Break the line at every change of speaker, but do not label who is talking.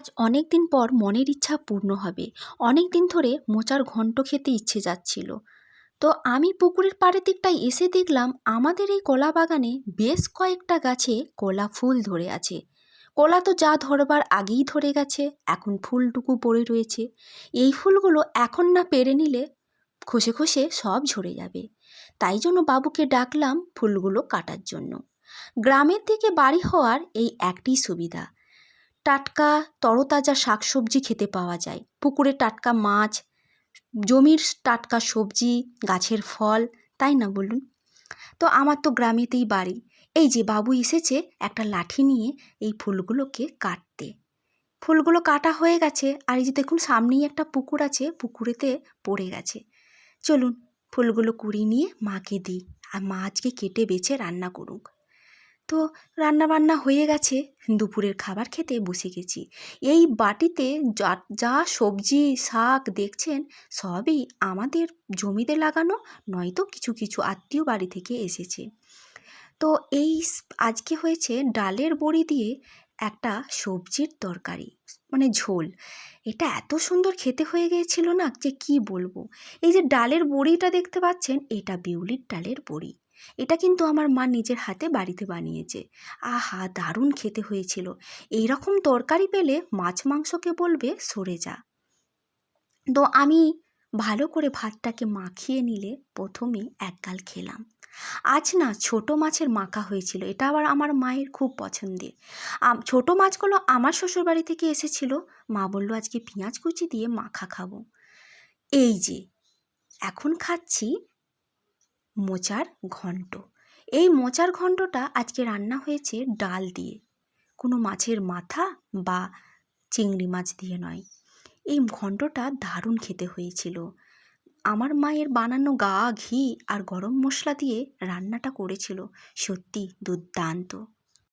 আজ অনেক দিন পর মনের ইচ্ছা পূর্ণ হবে। অনেক দিন ধরে মোচার ঘন্ট খেতে ইচ্ছে যাচ্ছিল। তো আমি পুকুরের পাড়ের দিকটায় এসে দেখলাম আমাদের এই কলা বাগানে বেশ কয়েকটা গাছে কলা ফুল ধরে আছে। কলা তো যা ধরবার আগেই ধরে গেছে, এখন ফুলটুকু পড়ে রয়েছে। এই ফুলগুলো এখন না পেরে নিলে খসে খসে সব ঝরে যাবে। তাই জন্য বাবুকে ডাকলাম ফুলগুলো কাটার জন্য। গ্রামের দিকে বাড়ি হওয়ার এই একটি সুবিধা, টাটকা তরতাজা শাকসবজি খেতে পাওয়া যায়। পুকুরে টাটকা মাছ, জমির টাটকা সবজি, গাছের ফল, তাই না বলুন? তো আমার তো গ্রামেতেই বাড়ি। এই যে বাবু এসেছে একটা লাঠি নিয়ে এই ফুলগুলোকে কাটতে। ফুলগুলো কাটা হয়ে গেছে, আর এই যে দেখুন সামনেই একটা পুকুর আছে, পুকুরেতে পড়ে গেছে। চলুন ফুলগুলো কুড়িয়ে নিয়ে মাকে দিই, আর মা আজকে কেটে বেছে রান্না করুক। তো রান্নাবান্না হয়ে গেছে, দুপুরের খাবার খেতে বসে গেছি। এই বাটিতে যা যা সবজি শাক দেখছেন সবই আমাদের জমিতে লাগানো, নয়তো কিছু কিছু আত্মীয় বাড়ি থেকে এসেছে। তো আজকে হয়েছে ডালের বড়ি দিয়ে একটা সবজির তরকারি, মানে ঝোল। এটা এত সুন্দর খেতে হয়ে গিয়েছিল না, যে কি বলবো। এই যে ডালের বড়িটা দেখতে পাচ্ছেন, এটা বিউলির ডালের বড়ি। এটা কিন্তু আমার মা নিজের হাতে বাড়িতে বানিয়েছে। আহা, দারুণ খেতে হয়েছিল। এই রকম তরকারি পেলে মাছ মাংসকে বলবে সরে যা। তো আমি ভালো করে ভাতটাকে মাখিয়ে নিলে প্রথমে এক গাল খেলাম। আজ না ছোট মাছের মাখা হয়েছিল, এটা আবার আমার মায়ের খুব পছন্দের। ছোট মাছগুলো আমার শ্বশুরবাড়ি থেকে এসেছিল। মা বলল আজকে পেঁয়াজ কুচি দিয়ে মাখা খাবো। এই যে এখন খাচ্ছি মোচার ঘন্ট। এই মোচার ঘন্টটা আজকে রান্না হয়েছে ডাল দিয়ে, কোনো মাছের মাথা বা চিংড়ি মাছ দিয়ে নয়। এই ঘন্টটা দারুণ খেতে হয়েছিল। আমার মায়ের বানানো গা ঘি আর গরম মশলা দিয়ে রান্নাটা করেছিল, সত্যি দুর্দান্ত।